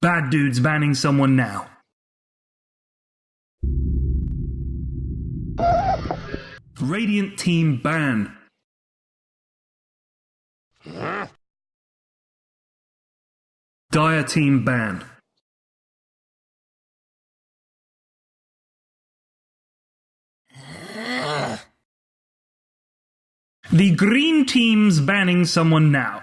Bad dude's banning someone now. Radiant team ban. Dire team ban. The green team's banning someone now.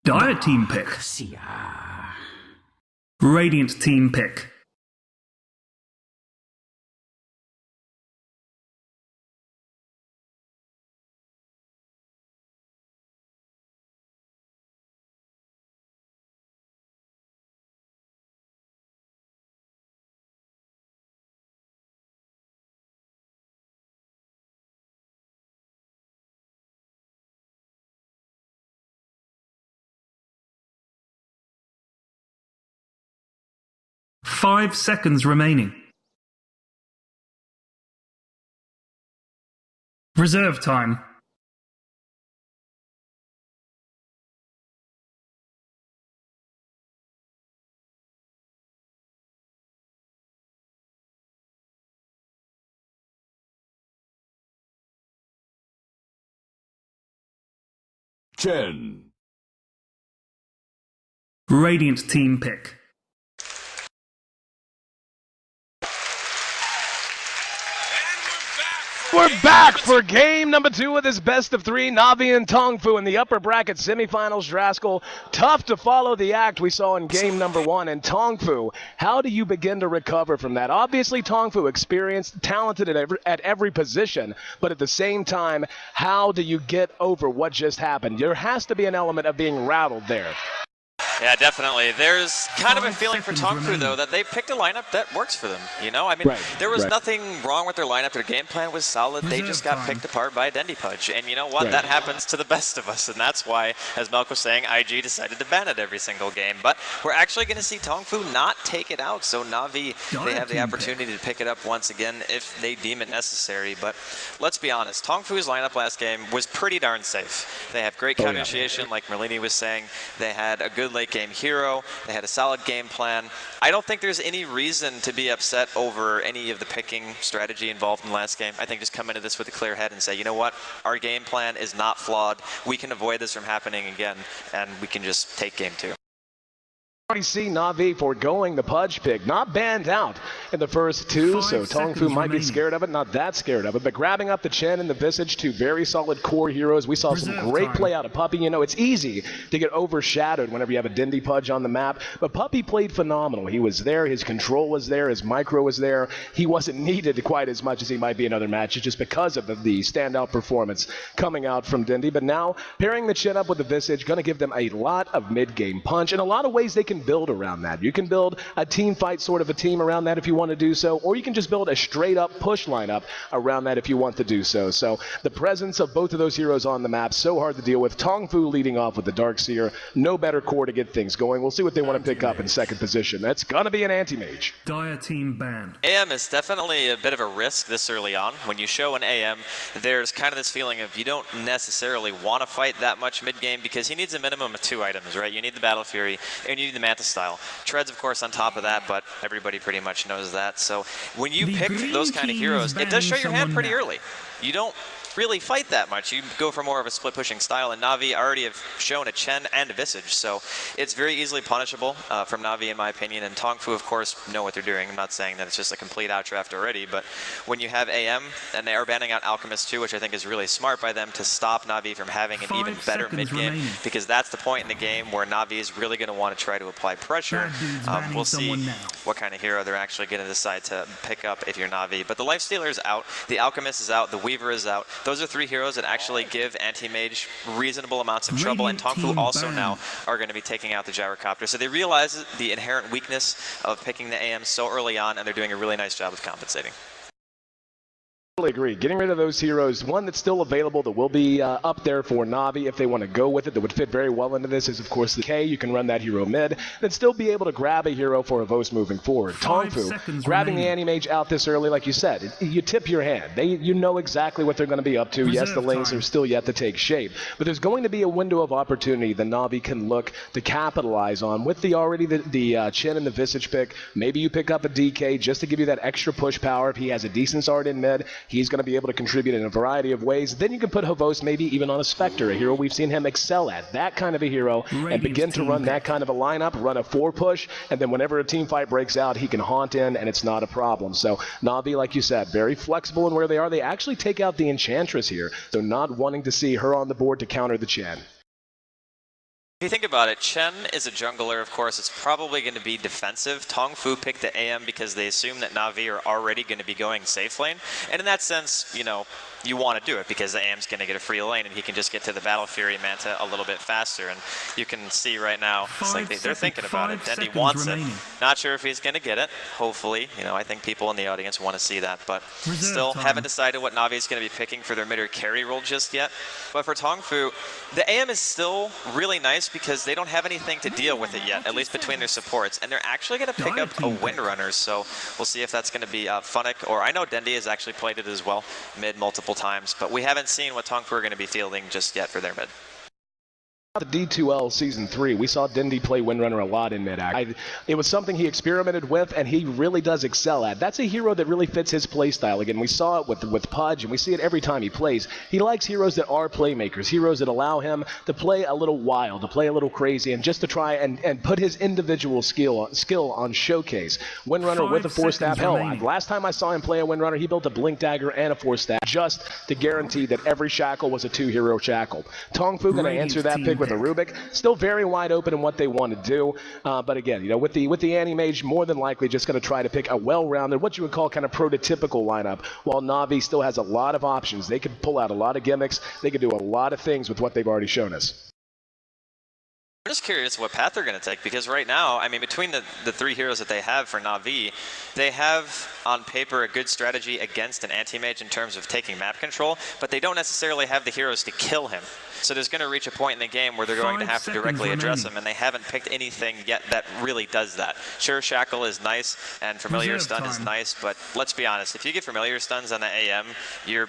Dire team pick. Radiant team pick. Five seconds remaining. Reserve time. Chen. Radiant team pick. We're back for game number 2 of this best of 3. Na'Vi and Tongfu in the upper bracket semifinals. Draskell, tough to follow the act we saw in game number 1. And Tongfu, how do you begin to recover from that? Obviously, Tongfu experienced, talented at every position, but at the same time, how do you get over what just happened? There has to be an element of being rattled there. Yeah, definitely. There's kind of a feeling for Tongfu, though, that they picked a lineup that works for them. You know, I mean, there was nothing wrong with their lineup. Their game plan was solid. They just got picked apart by a Dendy Pudge. And you know what? That happens to the best of us. And that's why, as Melk was saying, IG decided to ban it every single game. But we're actually going to see Tongfu not take it out. So Na'Vi, they have the opportunity to pick it up once again if they deem it necessary. But let's be honest. Tongfu's lineup last game was pretty darn safe. They have great counter initiation, like Merlini was saying. They had a good late game hero. They had a solid game plan. I don't think there's any reason to be upset over any of the picking strategy involved in the last game. I think just come into this with a clear head and say, you know what, our game plan is not flawed. We can avoid this from happening again, and we can just take game 2. Already see Na'Vi foregoing the Pudge pick, not banned out in the first 2, so Tongfu might be scared of it, not that scared of it, but grabbing up the Chen and the Visage, 2 very solid core heroes. We saw some great play out of Puppey. You know, it's easy to get overshadowed whenever you have a Dendy Pudge on the map, but Puppey played phenomenal. He was there, his control was there, his micro was there. He wasn't needed quite as much as he might be in other matches just because of the standout performance coming out from Dendy, but now pairing the Chen up with the Visage, going to give them a lot of mid-game punch. In a lot of ways, they can build around that. You can build a team fight sort of a team around that if you want to do so, or you can just build a straight up push lineup around that if you want to do so. So the presence of both of those heroes on the map, so hard to deal with. Tongfu leading off with the Darkseer, no better core to get things going. We'll see what they want to pick up in second position. That's gonna be an anti-mage. Dire team ban. AM is definitely a bit of a risk this early on. When you show an AM, there's kind of this feeling of you don't necessarily want to fight that much mid-game because he needs a minimum of 2 items, right? You need the Battle Fury and you need the Manta style. Treads, of course, on top of that, but everybody pretty much knows that. So when you pick those kind of heroes, it does show your hand pretty early. You don't really fight that much. You go for more of a split pushing style, and Na'Vi already have shown a Chen and a Visage, so it's very easily punishable from Na'Vi in my opinion, and Tongfu of course know what they're doing. I'm not saying that it's just a complete outdraft already, but when you have AM and they are banning out Alchemist too, which I think is really smart by them to stop Na'Vi from having an even better mid game, because that's the point in the game where Na'Vi is really going to want to try to apply pressure. We'll see what kind of hero they're actually going to decide to pick up if you're Na'Vi, but the Lifestealer is out, the Alchemist is out, the Weaver is out. Those are 3 heroes that actually give anti-mage reasonable amounts of trouble, and Tongfu also now are going to be taking out the Gyrocopter. So they realize the inherent weakness of picking the AM so early on, and they're doing a really nice job of compensating. Totally agree. Getting rid of those heroes, one that's still available that will be up there for Na'Vi if they want to go with it, that would fit very well into this is, of course, the K. You can run that hero mid, and still be able to grab a hero for a Vos moving forward. Tongfu, grabbing the Anti-Mage out this early, like you said, you tip your hand. You know exactly what they're going to be up to. Yes, the lanes are still yet to take shape, but there's going to be a window of opportunity that Na'Vi can look to capitalize on with the Chen and the Visage pick. Maybe you pick up a DK just to give you that extra push power if he has a decent start in mid. He's going to be able to contribute in a variety of ways. Then you can put Havos maybe even on a Spectre, a hero we've seen him excel at. That kind of a hero, and begin to run that kind of a lineup, run a 4-push, and then whenever a team fight breaks out, he can haunt in, and it's not a problem. So Na'Vi, like you said, very flexible in where they are. They actually take out the Enchantress here, so not wanting to see her on the board to counter the Chen. If you think about it, Chen is a jungler, of course. It's probably going to be defensive. Tongfu picked the AM because they assume that Na'Vi are already going to be going safe lane. And in that sense, you know, you want to do it because the AM's going to get a free lane and he can just get to the Battle Fury Manta a little bit faster. And you can see right now, it's like they're thinking about it. Dendi wants it. Not sure if he's going to get it. Hopefully, you know, I think people in the audience want to see that. But still haven't decided what Na'Vi is going to be picking for their mid or carry role just yet. But for Tongfu, the AM is still really nice because they don't have anything to deal with it yet, at least between their supports. And they're actually going to pick up a Windrunner. So we'll see if that's going to be Funnick, or I know Dendi has actually played it as well, mid multiple times, but we haven't seen what Tongfu are going to be fielding just yet for their mid. The D2L Season 3, we saw Dendi play Windrunner a lot in mid-act. It was something he experimented with, and he really does excel at. That's a hero that really fits his playstyle. Again, we saw it with Pudge, and we see it every time he plays. He likes heroes that are playmakers, heroes that allow him to play a little wild, to play a little crazy, and just to try and put his individual skill on showcase. Windrunner with a 4-staff. Hell, last time I saw him play a Windrunner, he built a Blink Dagger and a 4-staff just to guarantee that every shackle was a 2-hero shackle. Tongfu going to answer that pick with a Rubik, still very wide open in what they want to do, but again, you know, with the Anti-Mage, more than likely just going to try to pick a well-rounded, what you would call kind of prototypical lineup, while Na'Vi still has a lot of options. They could pull out a lot of gimmicks, they could do a lot of things with what they've already shown us. I'm just curious what path they're going to take, because right now, I mean, between the 3 heroes that they have for Na'Vi, they have on paper a good strategy against an anti-mage in terms of taking map control, but they don't necessarily have the heroes to kill him. So there's going to reach a point in the game where they're going to have to directly address him, and they haven't picked anything yet that really does that. Sure, Shackle is nice, and Familiar Stun is nice, but let's be honest, if you get Familiar Stuns on the AM, you're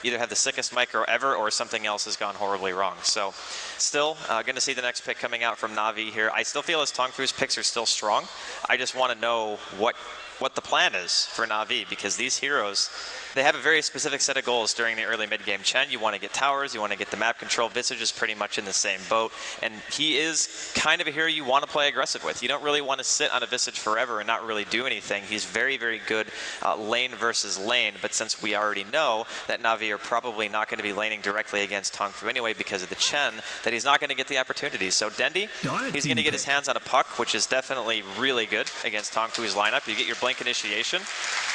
either have the sickest micro ever, or something else has gone horribly wrong. So still going to see the next pick coming out from Na'Vi here. I still feel as Tongfu's picks are still strong. I just want to know what the plan is for Na'Vi, because these heroes, they have a very specific set of goals during the early mid-game. Chen, you want to get towers, you want to get the map control. Visage is pretty much in the same boat, and he is kind of a hero you want to play aggressive with. You don't really want to sit on a Visage forever and not really do anything. He's very, very good lane versus lane, but since we already know that Na'Vi are probably not going to be laning directly against Tongfu anyway because of the Chen, that he's not going to get the opportunities. So Dendi, he's going to get his hands on a puck, which is definitely really good against Tongfu's lineup. You get your Blink Initiation,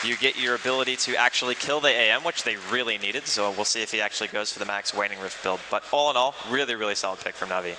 you get your ability to actually kill the AM, which they really needed, so we'll see if he actually goes for the max Waning Rift build. But all in all, really, really solid pick from Na'Vi.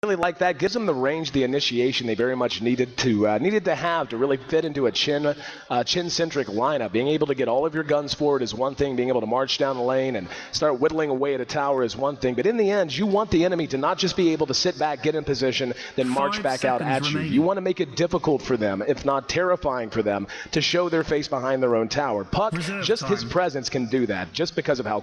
Really like that. Gives them the range, the initiation they very much needed to have to really fit into a Chen-centric lineup. Being able to get all of your guns forward is one thing. Being able to march down the lane and start whittling away at a tower is one thing. But in the end, you want the enemy to not just be able to sit back, get in position, then march back out at you. You want to make it difficult for them, if not terrifying for them, to show their face behind their own tower. Puck, just his presence can do that, just because of how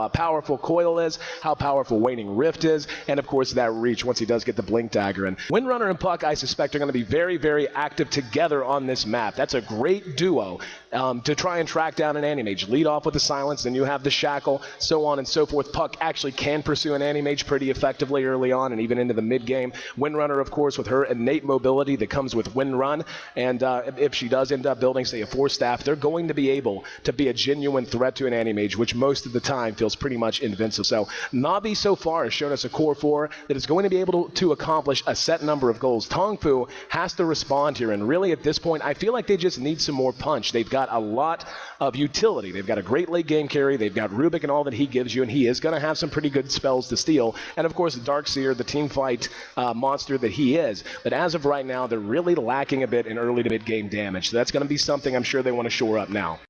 powerful Coil is, how powerful Waning Rift is, and of course that reach once he does get the Blink Dagger. And Windrunner and Puck, I suspect, are going to be very, very active together on this map. That's a great duo to try and track down an Anti-Mage. Lead off with the Silence, then you have the Shackle, so on and so forth. Puck actually can pursue an Anti-Mage pretty effectively early on and even into the mid-game. Windrunner, of course, with her innate mobility that comes with Windrun, and if she does end up building, say, a 4-staff, they're going to be able to be a genuine threat to an Anti-Mage, which most of the time feels pretty much invincible. So Na'Vi so far has shown us a core 4 that is going to be able to accomplish a set number of goals. Tongfu has to respond here, and really at this point, I feel like they just need some more punch. They've got a lot of utility. They've got a great late game carry. They've got Rubik and all that he gives you, and he is going to have some pretty good spells to steal. And of course, Darkseer, the team fight monster that he is. But as of right now, they're really lacking a bit in early to mid game damage. So that's going to be something I'm sure they want to shore up now.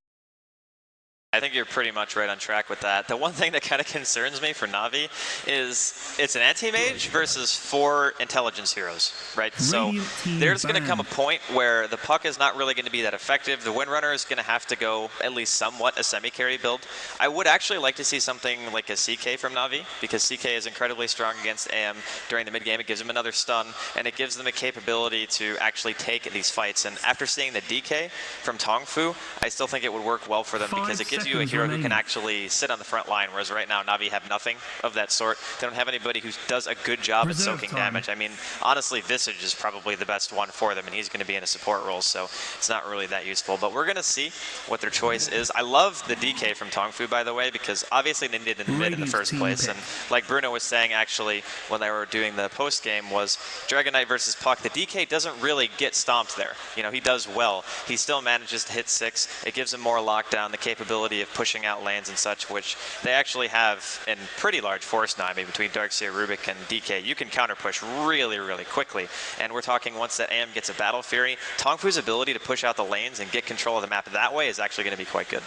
I think you're pretty much right on track with that. The one thing that kind of concerns me for Na'Vi is it's an anti-mage versus 4 intelligence heroes, right? So there's going to come a point where the puck is not really going to be that effective. The Windrunner is going to have to go at least somewhat a semi-carry build. I would actually like to see something like a CK from Na'Vi, because CK is incredibly strong against AM during the mid-game. It gives them another stun, and it gives them a capability to actually take these fights. And after seeing the DK from Tongfu, I still think it would work well for them, because it gives you a hero who can actually sit on the front line, whereas right now Na'Vi have nothing of that sort. They don't have anybody who does a good job at soaking damage. I mean, honestly, Visage is probably the best one for them, and he's going to be in a support role, so it's not really that useful. But we're going to see what their choice is. I love the DK from Tongfu, by the way, because obviously they needed the mid in the first place, and like Bruno was saying actually when they were doing the post game was Dragon Knight versus Puck, the DK doesn't really get stomped there. You know, he does well. He still manages to hit 6. It gives him more lockdown, the capability of pushing out lanes and such, which they actually have in pretty large force now. I mean, between Darkseer, Rubik, and DK, you can counter push really, really quickly. And we're talking once that AM gets a Battle Fury, Tongfu's ability to push out the lanes and get control of the map that way is actually going to be quite good.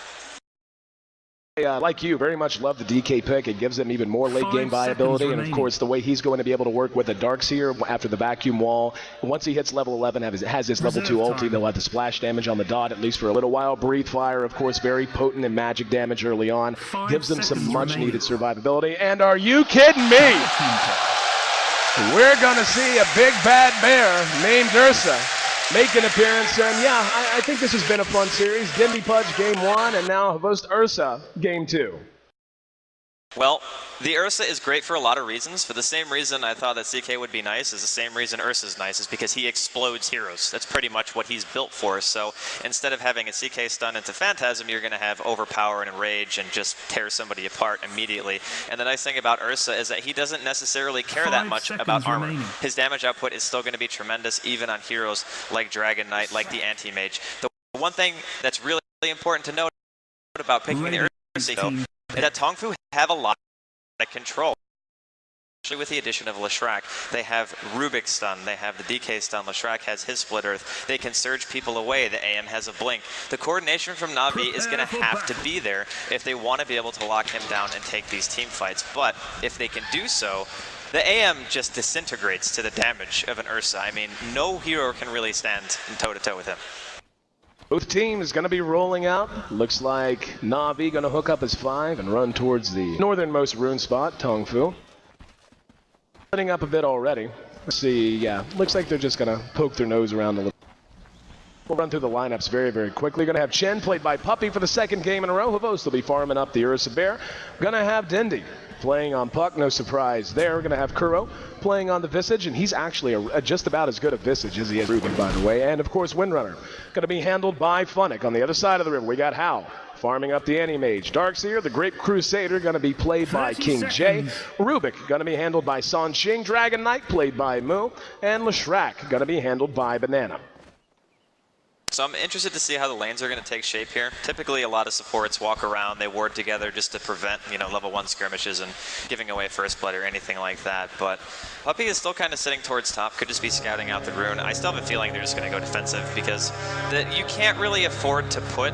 Like you, very much love the DK pick. It gives him even more late game viability, and of course the way he's going to be able to work with a Darkseer after the vacuum wall. Once he hits level 11, has his level 2 ulti, they'll have the splash damage on the dot at least for a little while. Breathe Fire, of course, very potent in magic damage early on. Gives them some much needed survivability. And are you kidding me? We're going to see a big bad bear named Ursa make an appearance, and yeah, I think this has been a fun series. Dindy Pudge game 1, and now host Ursa game 2. Well, the Ursa is great for a lot of reasons. For the same reason I thought that CK would be nice is the same reason Ursa's nice, is because he explodes heroes. That's pretty much what he's built for. So instead of having a CK stun into Phantasm, you're going to have Overpower and Enrage and just tear somebody apart immediately. And the nice thing about Ursa is that he doesn't necessarily care that much about armor. His damage output is still going to be tremendous, even on heroes like Dragon Knight, like the Anti-Mage. The one thing that's really important to note about picking the Ursa, though, is that Tongfu have a lot of control. Especially with the addition of Leshrac. They have Rubik's stun, they have the DK stun, Leshrac has his Split Earth, they can surge people away, the AM has a blink. The coordination from Na'Vi is going to have to be there if they want to be able to lock him down and take these team fights, but if they can do so, the AM just disintegrates to the damage of an Ursa. I mean, no hero can really stand toe-to-toe with him. Both teams going to be rolling out. Looks like Na'Vi going to hook up as 5 and run towards the northernmost rune spot, Tongfu. Setting up a bit already. Let's see, yeah, looks like they're just going to poke their nose around a little. We'll run through the lineups very, very quickly. Going to have Chen played by Puppy for the 2nd game in a row. Havos will be farming up the Ursa Bear. Going to have Dindy playing on Puck, no surprise there. We're going to have Kuro playing on the Visage, and he's actually just about as good a Visage as he is Rubik, by the way. And of course, Windrunner going to be handled by Funnick. On the other side of the river, we got Hao farming up the Anti-Mage. Darkseer, the Great Crusader, going to be played by King J. Rubik going to be handled by San Xing. Dragon Knight played by Mu. And Leshrac going to be handled by Banana. So I'm interested to see how the lanes are going to take shape here. Typically, a lot of supports walk around, they ward together just to prevent, you know, level 1 skirmishes and giving away first blood or anything like that. But Puppy is still kind of sitting towards top, could just be scouting out the rune. I still have a feeling they're just going to go defensive, because you can't really afford to put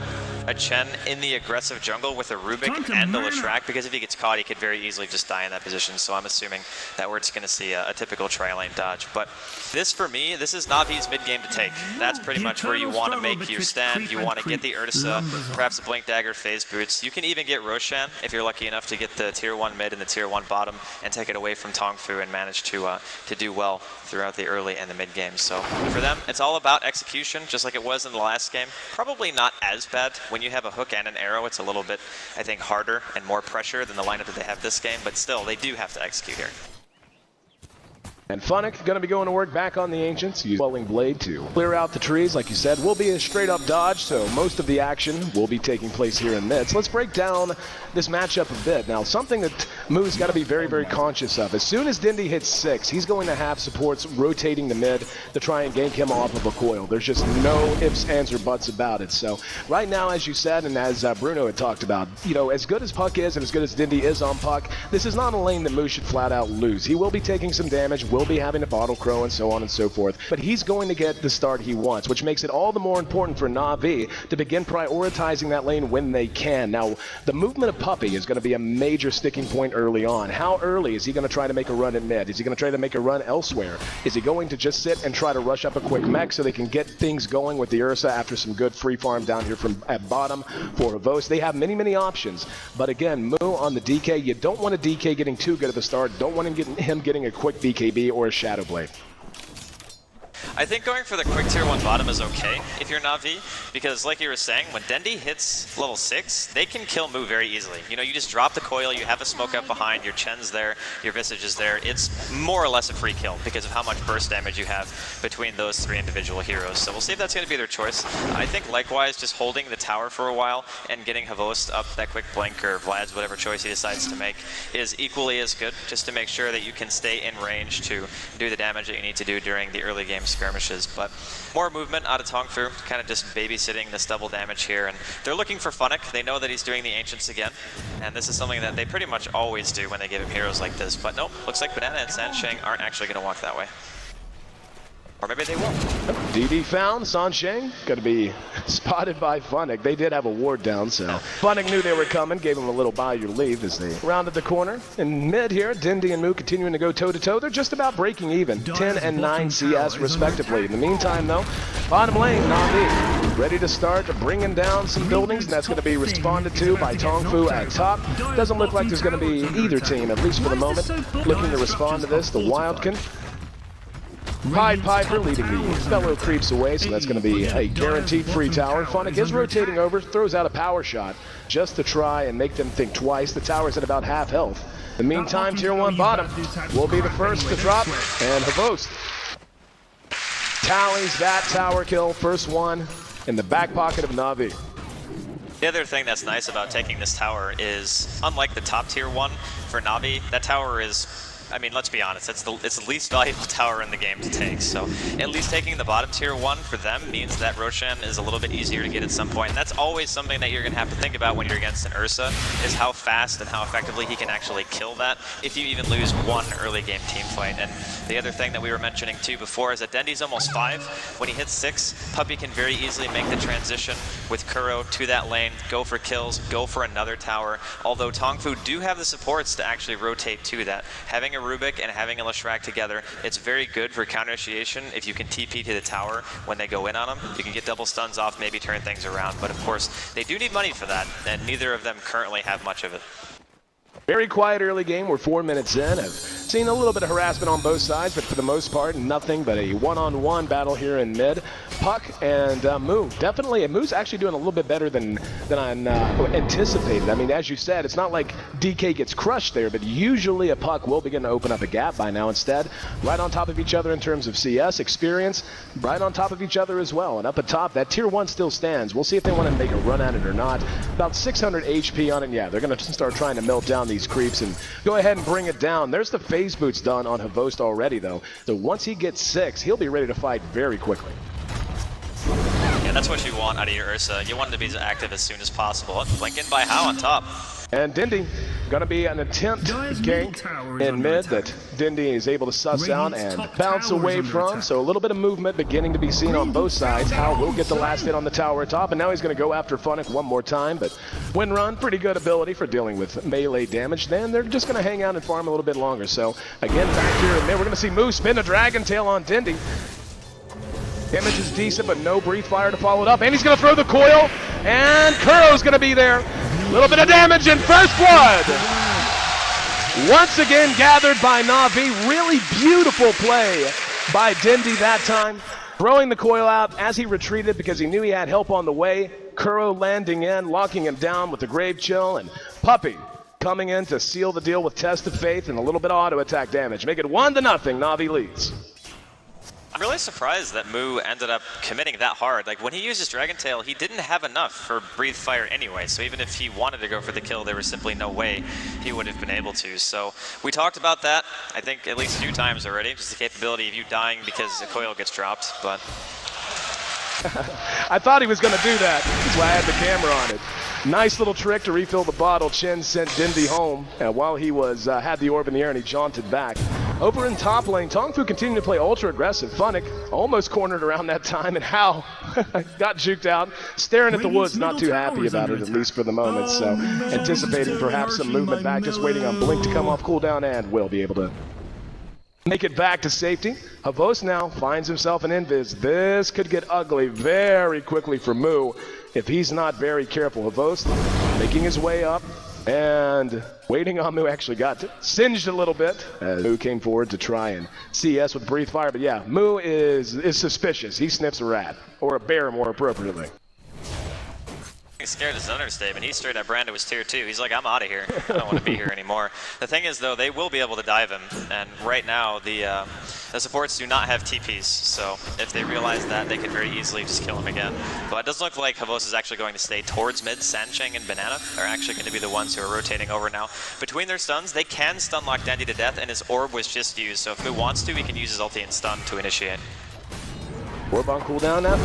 a Chen in the aggressive jungle with a Rubik and the Leshrac, because if he gets caught, he could very easily just die in that position. So I'm assuming that we're just going to see a typical tri-lane dodge. But this, for me, this is Na'Vi's mid-game to take. That's pretty much where you want to make your stand. You want to get the Ursa, perhaps a Blink Dagger, Phase Boots. You can even get Roshan if you're lucky enough to get the Tier 1 mid and the Tier 1 bottom and take it away from Tongfu and manage to do well throughout the early and the mid-game. So for them, it's all about execution, just like it was in the last game. Probably not as bad. When you have a hook and an arrow, it's a little bit, I think, harder and more pressure than the lineup that they have this game, but still, they do have to execute here. And Funnick going to be going to work back on the Ancients. Use Quelling Blade to clear out the trees, like you said. Will be a straight-up dodge, so most of the action will be taking place here in mid. So let's break down this matchup a bit. Now, something that Moo's got to be very, very conscious of. As soon as Dindy hits 6, he's going to have supports rotating the mid to try and gank him off of a coil. There's just no ifs, ands, or buts about it. So right now, as you said, and as Bruno had talked about, you know, as good as Puck is and as good as Dindy is on Puck, this is not a lane that Moo should flat out lose. He will be taking some damage, will be having a bottle crow and so on and so forth. But he's going to get the start he wants, which makes it all the more important for Na'Vi to begin prioritizing that lane when they can. Now, the movement of Puppy is going to be a major sticking point early on. How early is he going to try to make a run at mid? Is he going to try to make a run elsewhere? Is he going to just sit and try to rush up a quick mech so they can get things going with the Ursa after some good free farm down here from at bottom for Havos? They have many options, but again, Moo on the DK, you don't want a DK getting too good of a start. Don't want him getting a quick BKB or a Shadow Blade. I think going for the quick tier 1 bottom is okay if you're Na'Vi, because like you were saying, when Dendi hits level 6, they can kill Moo very easily. You know, you just drop the coil, you have a smoke up behind, your Chen's there, your Visage is there. It's more or less a free kill because of how much burst damage you have between those 3 individual heroes. So we'll see if that's going to be their choice. I think likewise, just holding the tower for a while and getting Havost up that quick blink, or Vlad's whatever choice he decides to make, is equally as good, just to make sure that you can stay in range to do the damage that you need to do during the early game skirmishes. But more movement out of Tongfu, kind of just babysitting this double damage here, and they're looking for Funnick. They know that he's doing the Ancients again, and this is something that they pretty much always do when they give him heroes like this. But nope, looks like Banana and Sansheng aren't actually going to walk that way. Or maybe they won't. DD found. Sansheng going to be spotted by Funnick. They did have a ward down, so Funnick knew they were coming, gave him a little buy your leave as they rounded the corner. In mid here, Dendi and Moo continuing to go toe-to-toe. They're just about breaking even, 10 and 9 CS respectively. In the meantime, though, bottom lane, Na'Vi ready to start bringing down some buildings, and that's going to be responded to by Tongfu at top. Doesn't look like there's going to be either team, at least for the moment, looking to respond to this. The Wildkin. Pied Piper leading the fellow creeps away, so that's going to be a guaranteed free tower. Funnick is rotating over, throws out a power shot just to try and make them think twice. The tower's at about half health. In the meantime, tier 1 bottom will be the first to drop, and Havost tallies that tower kill, first one in the back pocket of Na'Vi. The other thing that's nice about taking this tower is, unlike the top tier 1 for Na'Vi, that tower is, I mean, let's be honest, it's the least valuable tower in the game to take. So at least taking the bottom tier 1 for them means that Roshan is a little bit easier to get at some point. And that's always something that you're going to have to think about when you're against an Ursa, is how fast and how effectively he can actually kill that if you even lose one early game team fight. And the other thing that we were mentioning too before is that Dendi's almost 5. When he hits 6, Puppy can very easily make the transition with Kuro to that lane, go for kills, go for another tower. Although Tongfu do have the supports to actually rotate to that. Having a Rubik and having a Leshrac together, it's very good for counter initiation if you can TP to the tower when they go in on them. You can get double stuns off, maybe turn things around, but of course they do need money for that, and neither of them currently have much of it. Very quiet early game. We're 4 minutes in. I've seen a little bit of harassment on both sides, but for the most part, nothing but a one-on-one battle here in mid. Puck and Moo. Definitely, and Moo's actually doing a little bit better than I anticipated. I mean, as you said, it's not like DK gets crushed there, but usually a Puck will begin to open up a gap by now. Instead, right on top of each other in terms of CS experience, right on top of each other as well. And up at top, that tier 1 still stands. We'll see if they want to make a run at it or not. About 600 HP on it. Yeah, they're going to start trying to melt down these creeps and go ahead and bring it down. There's the phase boots done on Havost already, though. So once he gets 6, he'll be ready to fight very quickly. Yeah, that's what you want out of your Ursa. You want him to be as active as soon as possible. Blink in by How on top. And Dendi, gonna be an attempt gank in mid that Dendi is able to suss out and bounce away from. So a little bit of movement beginning to be seen on both sides. How will get the last hit on the tower at top, and now he's gonna go after Funnick one more time. But Windrun, pretty good ability for dealing with melee damage. Then they're just gonna hang out and farm a little bit longer. So again, back here in mid, we're gonna see Moose spin a Dragon Tail on Dendi. Damage is decent, but no Breathe Fire to follow it up. And he's going to throw the coil, and Kuro's going to be there. A little bit of damage and first blood. Once again gathered by Na'Vi. Really beautiful play by Dendi that time. Throwing the coil out as he retreated because he knew he had help on the way. Kuro landing in, locking him down with the Grave Chill, and Puppy coming in to seal the deal with Test of Faith and a little bit of auto attack damage. Make it 1-0, Na'Vi leads. I'm really surprised that Moo ended up committing that hard. Like, when he used his Dragon Tail, he didn't have enough for Breathe Fire anyway, so even if he wanted to go for the kill, there was simply no way he would have been able to. So we talked about that, I think, at least 2 times already, just the capability of you dying because the coil gets dropped, but... I thought he was going to do that. That's why I had the camera on it. Nice little trick to refill the bottle. Chen sent Dendi home while he was had the orb in the air and he jaunted back. Over in top lane, Tongfu continuing to play ultra aggressive. Funnick almost cornered around that time, and Hao got juked out, staring at the woods, not too happy about it, at least for the moment. So anticipating perhaps some movement back, just waiting on Blink to come off cooldown, and will be able to make it back to safety. Havos now finds himself an invis. This could get ugly very quickly for Moo if he's not very careful. Havos making his way up and waiting on Moo. Actually got singed a little bit as Moo came forward to try and CS with breathe fire. But yeah, Moo is suspicious. He sniffs a rat, or a bear more appropriately. He's scared is an understatement. He straight up Brando was tier 2. He's like, I'm out of here. I don't want to be here anymore. The thing is, though, they will be able to dive him. And right now, the supports do not have TPs. So if they realize that, they could very easily just kill him again. But it does look like Havos is actually going to stay towards mid. Sancheng and Banana are actually going to be the ones who are rotating over now. Between their stuns, they can stun lock Dendi to death, and his orb was just used. So if Moo wants to, he can use his ulti and stun to initiate. Orb on cooldown now.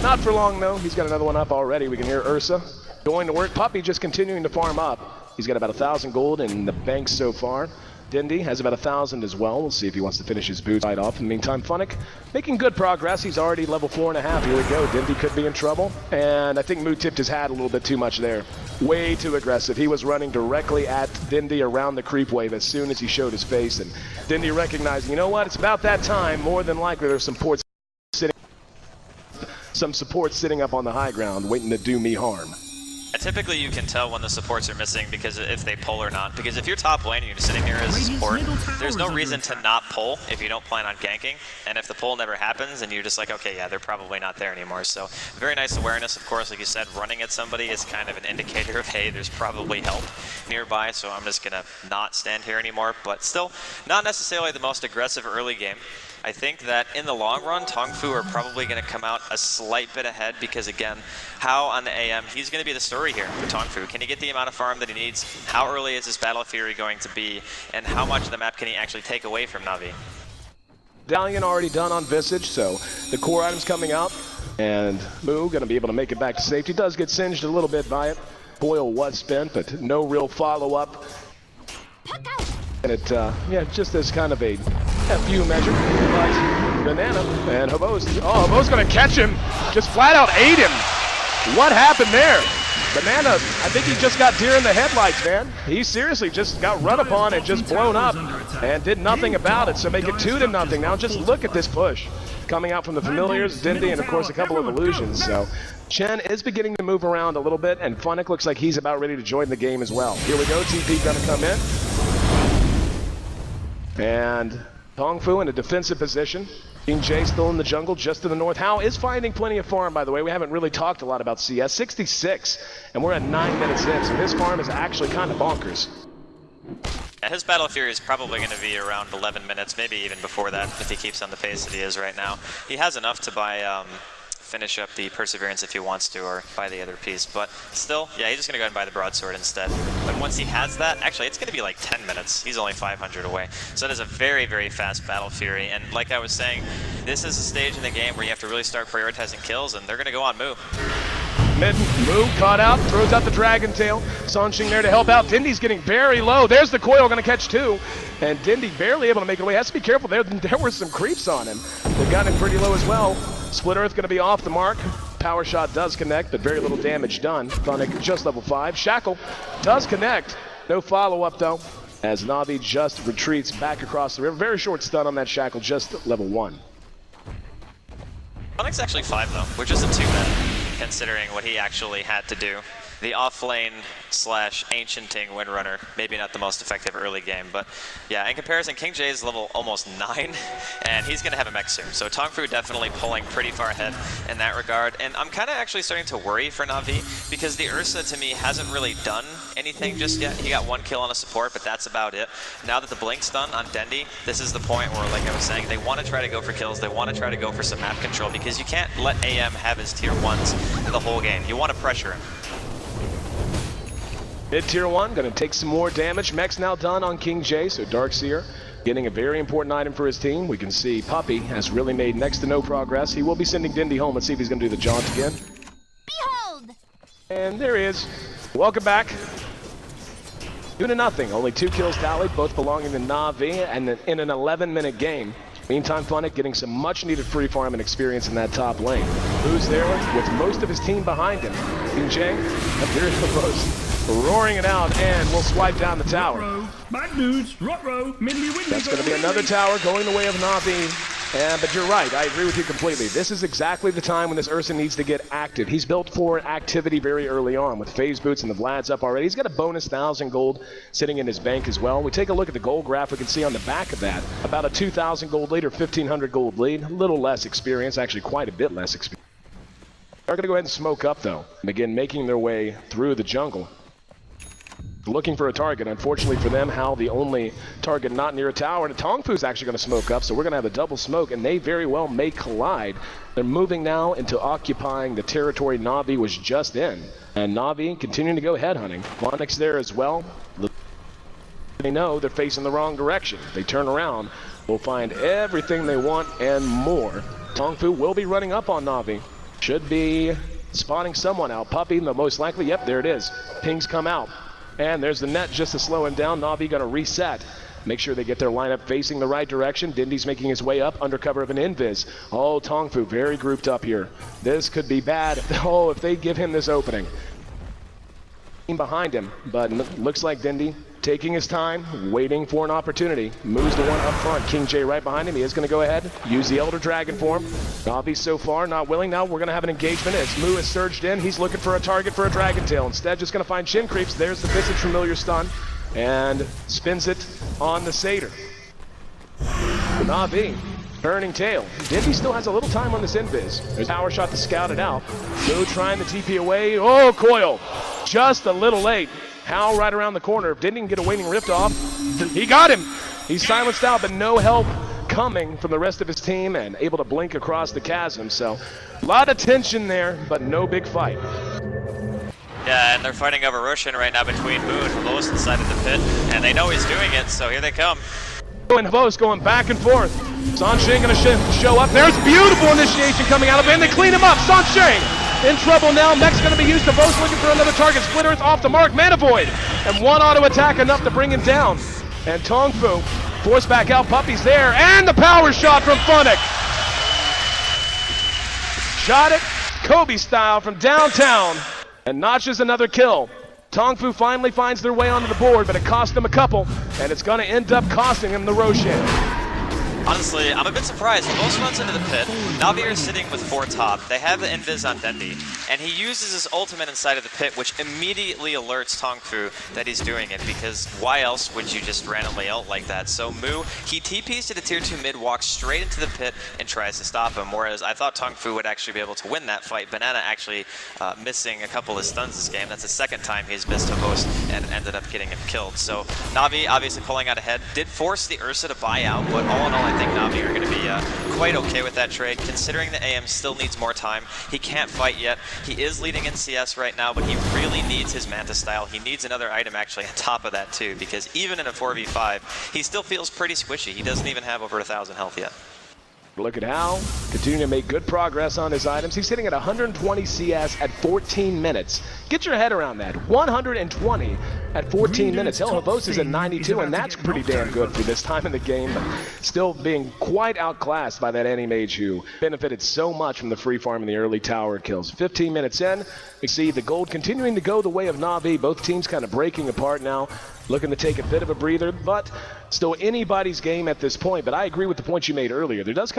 Not for long, though. He's got another one up already. We can hear Ursa going to work. Puppy just continuing to farm up. He's got about 1,000 gold in the bank so far. Dendi has about 1,000 as well. We'll see if he wants to finish his boots right off. In the meantime, Funnick making good progress. He's already level 4.5. Here we go. Dendi could be in trouble. And I think Moo tipped his hat a little bit too much there. Way too aggressive. He was running directly at Dendi around the creep wave as soon as he showed his face. And Dendi recognizing, you know what? It's about that time. More than likely there's some support sitting up on the high ground waiting to do me harm. Typically you can tell when the supports are missing because if they pull or not. Because if you're top lane and you're sitting here as a support, there's no reason to not pull if you don't plan on ganking. And if the pull never happens and you're just like, okay, yeah, they're probably not there anymore. So very nice awareness. Of course, like you said, running at somebody is kind of an indicator of, hey, there's probably help nearby. So I'm just going to not stand here anymore. But still, not necessarily the most aggressive early game. I think that in the long run, Tongfu are probably going to come out a slight bit ahead because, again, Hao on the AM, he's going to be the story here for Tongfu. Can he get the amount of farm that he needs? How early is his Battle Fury going to be? And how much of the map can he actually take away from Na'Vi? Medallion already done on Visage, so the core items coming out. And Moo going to be able to make it back to safety. Does get singed a little bit by it. Boil was spent, but no real follow-up. And it, yeah, just as kind of a FU measure. But Banana and Havos. Oh, Havos gonna catch him. Just flat out ate him. What happened there? Banana, I think he just got deer in the headlights, man. He seriously just got run upon and just blown up and did nothing about it. So make it 2-0. Now just look at this push. Coming out from the familiars, Dendi, and of course a couple of illusions. So Chen is beginning to move around a little bit, and Funnick looks like he's about ready to join the game as well. Here we go, TP gonna come in. And Tongfu in a defensive position. King J still in the jungle, just to the north. Hao is finding plenty of farm, by the way. We haven't really talked a lot about CS. 66, and we're at 9 minutes in, so his farm is actually kind of bonkers. His Battle Fury is probably going to be around 11 minutes, maybe even before that, if he keeps on the pace that he is right now. He has enough to buy, finish up the Perseverance if he wants to, or buy the other piece. But still, yeah, he's just going to go ahead and buy the Broadsword instead. But once he has that, actually, it's going to be like 10 minutes. He's only 500 away. So that is a very, very fast Battle Fury. And like I was saying, this is a stage in the game where you have to really start prioritizing kills, and they're going to go on Moo. Mid, Moo caught out, throws out the Dragon Tail. Sancheng there to help out. Dendi's getting very low. There's the coil, going to catch two. And Dendi barely able to make it away. Has to be careful there. There were some creeps on him. They got him pretty low as well. Split Earth going to be off the mark. Power shot does connect, but very little damage done. Funnick just level 5. Shackle does connect. No follow-up though, as Na'Vi just retreats back across the river. Very short stun on that Shackle, just level 1. Funnick's actually 5 though, which isn't too bad, considering what he actually had to do. The off-lane slash ancienting Windrunner, maybe not the most effective early game, but yeah, in comparison, King J is level almost 9, and he's going to have a mech soon. So Tongfu definitely pulling pretty far ahead in that regard, and I'm kind of actually starting to worry for Na'Vi, because the Ursa to me hasn't really done anything just yet. He got 1 kill on a support, but that's about it. Now that the Blink's done on Dendi, this is the point where, like I was saying, they want to try to go for kills, they want to try to go for some map control, because you can't let AM have his tier 1s the whole game. You want to pressure him. Mid tier 1, gonna take some more damage. Mech's now done on King J, so Darkseer getting a very important item for his team. We can see Puppy has really made next to no progress. He will be sending Dendi home. Let's see if he's gonna do the jaunt again. Behold! And there he is. Welcome back. 2-0. Only 2 kills tallied, both belonging to Na'Vi, and in an 11-minute game. Meantime, Funnick getting some much-needed free farm and experience in that top lane. Who's there with most of his team behind him? King Jang, appears the most, roaring it out, and we'll swipe down the tower. Bad news, Rotro, That's going to be another tower going the way of Na'Vi. But you're right, I agree with you completely. This is exactly the time when this Ursa needs to get active. He's built for activity very early on with phase boots and the Vlad's up already. He's got a bonus 1,000 gold sitting in his bank as well. We take a look at the gold graph, we can see on the back of that about a 2,000 gold lead or 1,500 gold lead. A little less experience, actually quite a bit less experience. They're going to go ahead and smoke up though, and begin making their way through the jungle. Looking for a target. Unfortunately for them, Hal the only target not near a tower, and Tongfu's actually going to smoke up, so we're going to have a double smoke, and they very well may collide. They're moving now into occupying the territory Na'Vi was just in, and Na'Vi continuing to go headhunting. Vonix there as well. They know they're facing the wrong direction. They turn around, will find everything they want and more. Tongfu will be running up on Na'Vi. Should be spotting someone out. Puppy, the most likely. Yep, there it is. Pings come out. And there's the net just to slow him down. Na'Vi going to reset. Make sure they get their lineup facing the right direction. Dindy's making his way up under cover of an invis. Oh, Tongfu very grouped up here. This could be bad. Oh, if they give him this opening. Behind him, but looks like Dindy taking his time, waiting for an opportunity. Moves the one up front. King J right behind him. He is going to go ahead, use the Elder Dragon form. Na'Vi so far not willing. Now we're going to have an engagement as Moo has surged in. He's looking for a target for a Dragon Tail. Instead, just going to find Shin Creeps. There's the Visage Familiar stun, and spins it on the Satyr. Na'Vi, Burning Tail. Dindy still has a little time on this invis. There's a power shot to scout it out. Moo trying to TP away. Oh, Coil. Just a little late. Hal right around the corner. Didn't get a Waning Rift off. He got him. He's silenced out, but no help coming from the rest of his team and able to blink across the chasm. So a lot of tension there, but no big fight. Yeah, and they're fighting over Roshan right now between Moo and Havos inside of the pit, and they know he's doing it, so here they come. And Havos going back and forth. Sansheng going to show up. There's beautiful initiation coming out of him. They clean him up. Sansheng in trouble now. Mech's going to be used. Havos looking for another target. Splitter is off the mark. Mana Void. And one auto attack enough to bring him down. And Tongfu forced back out. Puppy's there. And the power shot from Funnick. Shot it Kobe style from downtown. And notches another kill. Tongfu finally finds their way onto the board, but it cost them a couple, and it's going to end up costing him the Roshan. Honestly, I'm a bit surprised. Most runs into the pit. Navi are sitting with 4 top. They have the invis on Dendi, and he uses his ultimate inside of the pit, which immediately alerts Tongfu that he's doing it, because why else would you just randomly ult like that? So Moo, he TPs to the tier 2 mid, walks straight into the pit, and tries to stop him, whereas I thought Tongfu would actually be able to win that fight. Banana actually missing a couple of stuns this game. That's the second time he's missed a host and ended up getting him killed. So Navi obviously pulling out ahead, did force the Ursa to buy out, but all in all, I think Navi are going to be quite okay with that trade, considering the AM still needs more time. He can't fight yet. He is leading in CS right now, but he really needs his Manta style. He needs another item actually on top of that too, because even in a 4v5, he still feels pretty squishy. He doesn't even have over 1,000 health yet. Look at Hal, continuing to make good progress on his items. He's sitting at 120 CS at 14 minutes. Get your head around that. 120 at 14 minutes. Hell, Havos is at 92, and that's pretty damn good for this time in the game, but still being quite outclassed by that Anti-Mage who benefited so much from the free farm in the early tower kills. 15 minutes in, we see the gold continuing to go the way of Navi. Both teams kind of breaking apart now, looking to take a bit of a breather, but still anybody's game at this point. But I agree with the point you made earlier. There does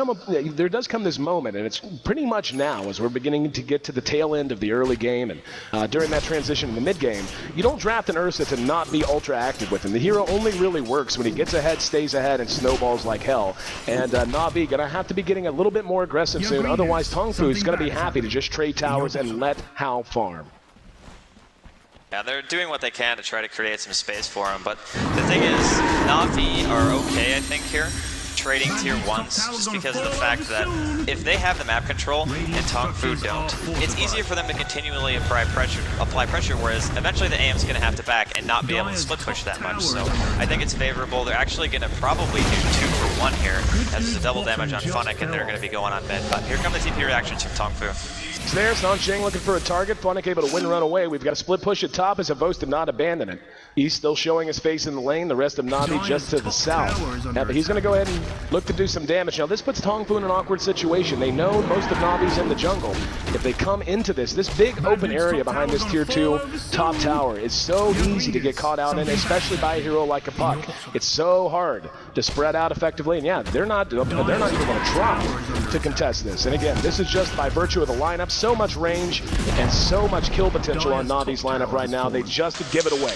come this moment, and it's pretty much now as we're beginning to get to the tail end of the early game, and during that transition in the mid game, you don't draft an Ursa to not be ultra active with him. The hero only really works when he gets ahead, stays ahead, and snowballs like hell. And Navi gonna have to be getting a little bit more aggressive soon. Otherwise, Tongfu is gonna be happy to just trade towers and let Hal farm. Yeah, they're doing what they can to try to create some space for him, but the thing is, Navi are okay, I think, here, trading tier 1s, just because of the fact that if they have the map control and Tongfu don't, it's easier for them to continually apply pressure, whereas eventually the AM's going to have to back and not be able to split push that much. So I think it's favorable. They're actually going to probably do 2 for 1 here, as there's a double damage on Funnick, and they're going to be going on mid. But here come the TP reactions from Tongfu. It's there, Sansheng looking for a target. Funnick able to win run away. We've got a split push at top as Havost did not abandon it. He's still showing his face in the lane. The rest of Na'Vi just to the south. Now, but he's going to go ahead and look to do some damage. Now, this puts Tongfu in an awkward situation. They know most of Na'Vi's in the jungle. If they come into this big open area behind this tier 2 top tower is so easy to get caught out in, especially by a hero like a Puck. It's so hard to spread out effectively. And yeah, they're not even going to try to contest this. And again, this is just by virtue of the lineup. So much range and so much kill potential on Na'Vi's lineup right now. They just give it away.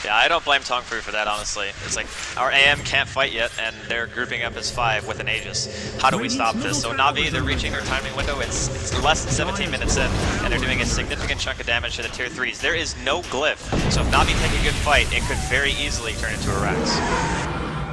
Yeah, I don't blame Tongfu for that, honestly. It's like, our AM can't fight yet, and they're grouping up as 5 with an Aegis. How do we stop this? So Na'Vi, they're reaching their timing window. It's less than 17 minutes in, and they're doing a significant chunk of damage to the tier 3s. There is no glyph, so if Na'Vi take a good fight, it could very easily turn into a Rax.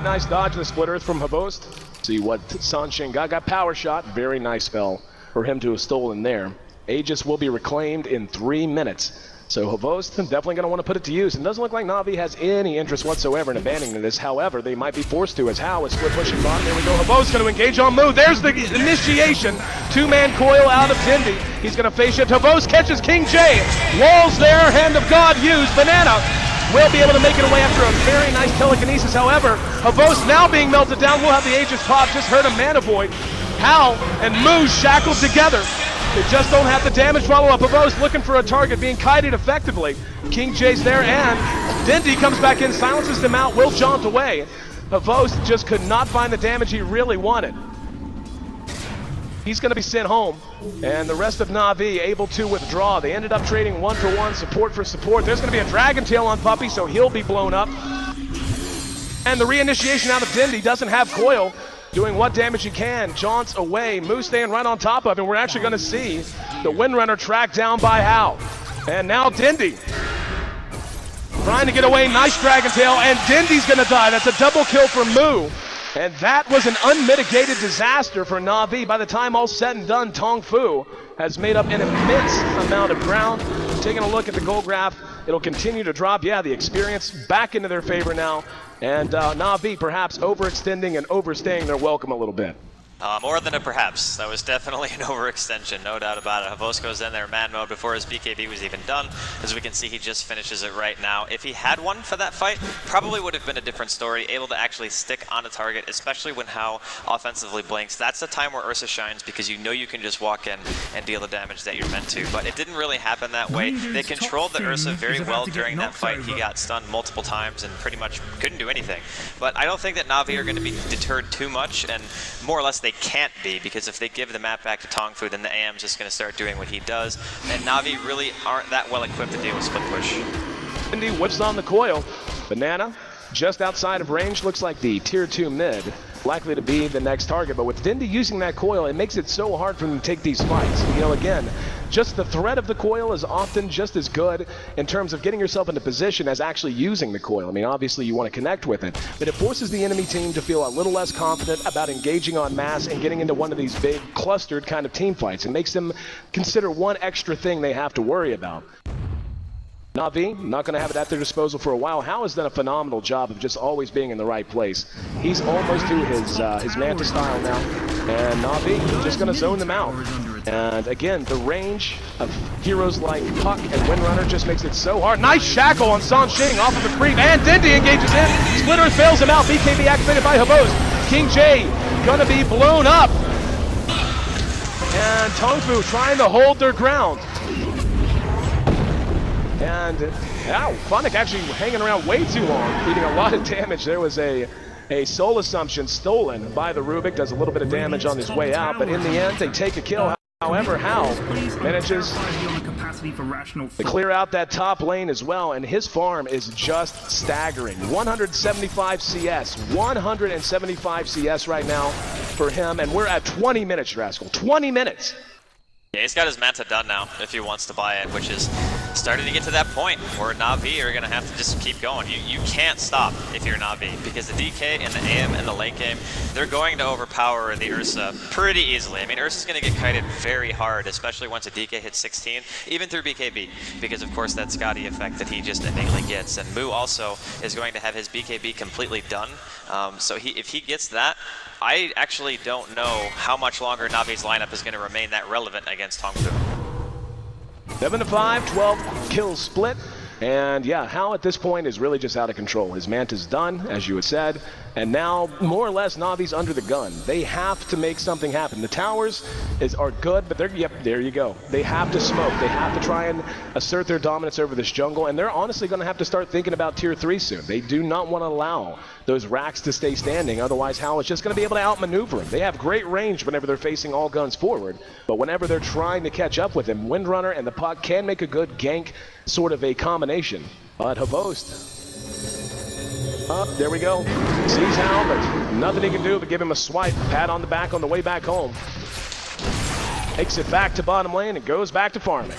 Nice dodge of the split earth from Havost. See what Sansheng got power shot. Very nice spell for him to have stolen there. Aegis will be reclaimed in 3 minutes. So Havost definitely going to want to put it to use. And it doesn't look like Na'Vi has any interest whatsoever in abandoning this. However, they might be forced to as Hao is split pushing bottom. There we go. Havost going to engage on Mu. There's the initiation. 2-man coil out of Dindy. He's going to face shift. Havost catches King J. Walls there. Hand of God used. Banana will be able to make it away after a very nice telekinesis. However, Havost now being melted down. We'll have the Aegis pop. Just heard a mana void. Hao and Mu shackled together. They just don't have the damage follow-up. Havost looking for a target, being kited effectively. King J's there, and Dindy comes back in, silences them out, will jaunt away. Havost just could not find the damage he really wanted. He's going to be sent home, and the rest of Na'Vi able to withdraw. They ended up trading 1-for-1, support for support. There's going to be a Dragon Tail on Puppy, so he'll be blown up. And the reinitiation out of Dindy doesn't have coil. Doing what damage he can, jaunts away, Moose staying right on top of him. We're actually going to see the Windrunner tracked down by Hao. And now Dindy trying to get away, nice Dragon Tail, and Dindy's going to die. That's a double kill for Mu. And that was an unmitigated disaster for Na'Vi. By the time all's said and done, Tongfu has made up an immense amount of ground. Taking a look at the goal graph, it'll continue to drop. Yeah, the experience back into their favor now. And Na'Vi perhaps overextending and overstaying their welcome a little bit. More than a perhaps. That was definitely an overextension, no doubt about it. Havost goes in there man mode before his BKB was even done. As we can see, he just finishes it right now. If he had one for that fight, probably would have been a different story, able to actually stick on a target, especially when Hao offensively blinks. That's the time where Ursa shines, because you know you can just walk in and deal the damage that you're meant to. But it didn't really happen that way. They controlled the Ursa very well during that fight. He got stunned multiple times and pretty much couldn't do anything. But I don't think that Na'Vi are going to be deterred too much, and more or less they can't be, because if they give the map back to Tongfu, then the AM's just going to start doing what he does, and Na'Vi really aren't that well equipped to deal with split push. Dindy whips on the coil. Banana just outside of range, looks like the tier 2 mid, likely to be the next target. But with Dindy using that coil, it makes it so hard for them to take these fights. You know, again, just the threat of the coil is often just as good in terms of getting yourself into position as actually using the coil. I mean, obviously you want to connect with it, but it forces the enemy team to feel a little less confident about engaging en masse and getting into one of these big clustered kind of team fights. It makes them consider one extra thing they have to worry about. Na'Vi, not going to have it at their disposal for a while. Hao has done a phenomenal job of just always being in the right place. He's almost to his Manta style now, and Na'Vi just going to zone them out. And again, the range of heroes like Puck and Windrunner just makes it so hard. Nice shackle on Sansheng off of a creep, and Dindy engages in. Splitter fails him out. BKB activated by Havost. King J going to be blown up. And Tongfu trying to hold their ground. And Funnick actually hanging around way too long, eating a lot of damage. There was a soul assumption stolen by the Rubik, does a little bit of damage on his way out, but in the end they take a kill. However, Hao manages to clear out that top lane as well, and his farm is just staggering. 175 CS, 175 CS right now for him, and we're at 20 minutes, Rascal. 20 minutes! Yeah, he's got his Manta done now, if he wants to buy it, which is starting to get to that point where Na'Vi are going to have to just keep going. You can't stop if you're Na'Vi, because the DK and the AM and the late game, they're going to overpower the Ursa pretty easily. I mean, Ursa's going to get kited very hard, especially once a DK hits 16, even through BKB, because of course that Scotty effect that he just innately gets. And Moo also is going to have his BKB completely done. So if he gets that, I actually don't know how much longer Na'Vi's lineup is going to remain that relevant against Tongfu. 7-5, 12 kills split. And yeah, Hal at this point is really just out of control. His Manta's done, as you had said, and now more or less Na'Vi's under the gun. They have to make something happen. The towers are good, but yep, there you go. They have to smoke. They have to try and assert their dominance over this jungle, and they're honestly going to have to start thinking about tier 3 soon. They do not want to allow those racks to stay standing, otherwise Hal is just going to be able to outmaneuver him. They have great range whenever they're facing all guns forward, but whenever they're trying to catch up with him, Windrunner and the Puck can make a good gank sort of a combination. But Havost, there we go. Sees Hal, but nothing he can do but give him a swipe, pat on the back on the way back home. Takes it back to bottom lane and goes back to farming.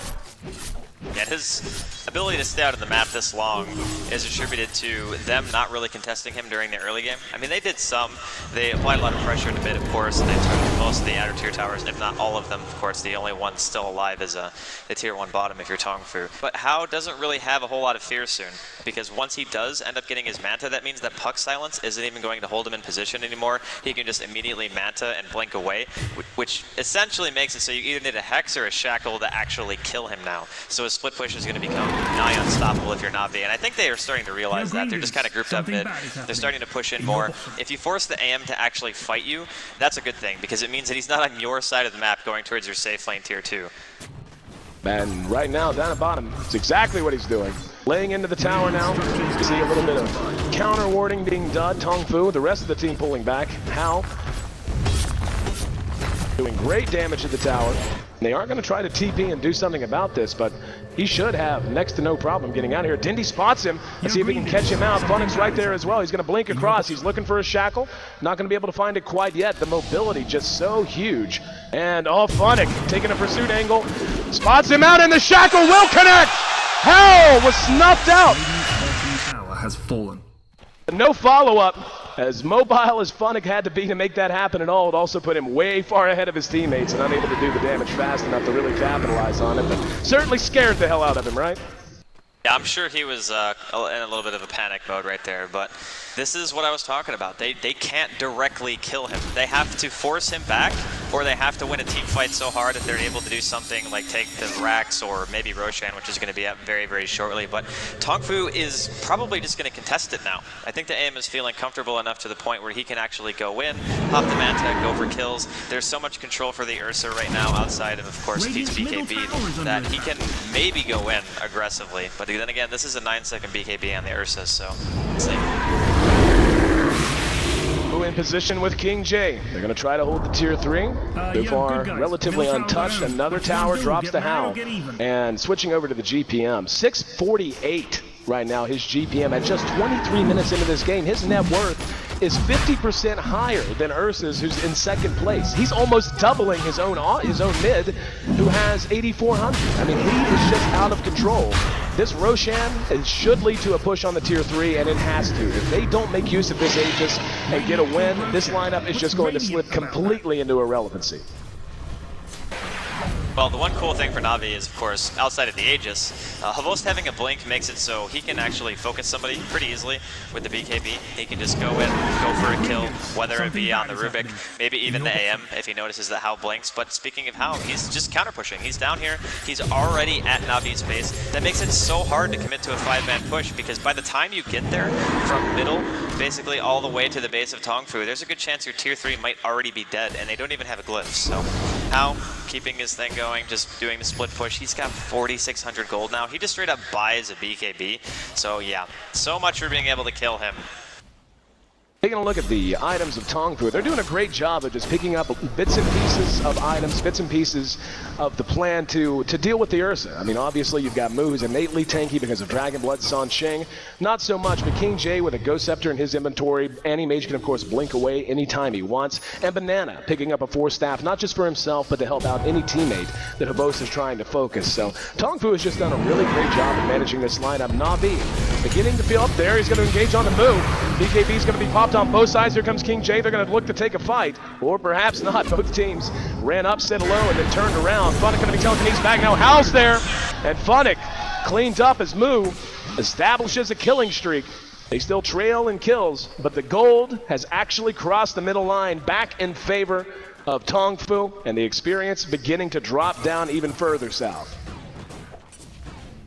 Yeah, his ability to stay out of the map this long is attributed to them not really contesting him during the early game. I mean, they did some. They applied a lot of pressure in the mid, of course, and they took most of the outer tier towers, if not all of them. Of course, the only one still alive is the tier 1 bottom if you're Tongfu. But Hao doesn't really have a whole lot of fear soon, because once he does end up getting his Manta, that means that Puck Silence isn't even going to hold him in position anymore. He can just immediately Manta and blink away, which essentially makes it so you either need a Hex or a Shackle to actually kill him now. So his split push is going to become nigh unstoppable if you're Na'Vi, and I think they are starting to realize that. They're just kind of grouped up mid. They're starting to push in more. If you force the AM to actually fight you, that's a good thing, because it means that he's not on your side of the map going towards your safe lane tier 2. And right now, down at bottom, it's exactly what he's doing. Laying into the tower now. You see a little bit of counter warding being done. Tongfu, the rest of the team pulling back. Hal doing great damage to the tower. They are going to try to TP and do something about this, but he should have next to no problem getting out of here. Dindy spots him. Let's see if he can catch him out. Funnick's right there as well. He's going to blink across. He's looking for a shackle. Not going to be able to find it quite yet. The mobility just so huge. And Funnick taking a pursuit angle. Spots him out, and the shackle will connect! Hell was snuffed out! Tower has fallen. No follow-up. As mobile as Funnick had to be to make that happen at all, it also put him way far ahead of his teammates and unable to do the damage fast enough to really capitalize on it, but certainly scared the hell out of him, right? Yeah, I'm sure he was in a little bit of a panic mode right there, but this is what I was talking about. They can't directly kill him. They have to force him back, or they have to win a team fight so hard that they're able to do something like take the Rax or maybe Roshan, which is going to be out very, very shortly. But Tongfu is probably just going to contest it now. I think the AM is feeling comfortable enough to the point where he can actually go in, pop the Manta, go for kills. There's so much control for the Ursa right now outside of course, Team's BKB, that he can maybe go in aggressively. But then again, this is a 9-second BKB on the Ursa, so let's see. In position with King J. They're going to try to hold the tier 3. So far, relatively untouched. Another tower drops to Hal. And switching over to the GPM. 648 right now, his GPM at just 23 minutes into this game. His net worth is 50% higher than Ursa's, who's in second place. He's almost doubling his own mid, who has 8,400. I mean, he is just out of control. This Roshan should lead to a push on the tier 3, and it has to. If they don't make use of this Aegis and get a win, this lineup is just going to slip completely into irrelevancy. Well, the one cool thing for Na'Vi is, of course, outside of the Aegis, Havost having a blink makes it so he can actually focus somebody pretty easily with the BKB. He can just go in, go for a kill, whether it be on the Rubik, maybe even the AM if he notices that Hao blinks. But speaking of Hao, he's just counter-pushing. He's down here, he's already at Na'Vi's base. That makes it so hard to commit to a 5-man push, because by the time you get there, from middle, basically all the way to the base of Tongfu, there's a good chance your tier 3 might already be dead, and they don't even have a glyph. So Hao keeping his thing going, just doing the split push. He's got 4,600 gold now. He just straight up buys a BKB. So yeah, so much for being able to kill him. Taking a look at the items of Tongfu, they're doing a great job of just picking up bits and pieces of items, bits and pieces of the plan to deal with the Ursa. I mean, obviously you've got Mu, who's innately tanky because of Dragon Blood, San Sheng. Not so much, but King J with a Ghost Scepter in his inventory. Anti-Mage can, of course, blink away anytime he wants. And Banana picking up a Force Staff, not just for himself, but to help out any teammate that Hibos is trying to focus. So Tongfu has just done a really great job of managing this lineup. Na'Vi beginning to feel up there. He's going to engage on the move. BKB is going to be popped on both sides. Here comes King J. They're going to look to take a fight, or perhaps not. Both teams ran up, set low, and then turned around. Funnick going to be telekinesis back now. Hal's there, and Funnick cleaned up as Mu establishes a killing streak. They still trail in kills, but the gold has actually crossed the middle line back in favor of Tongfu, and the experience beginning to drop down even further south.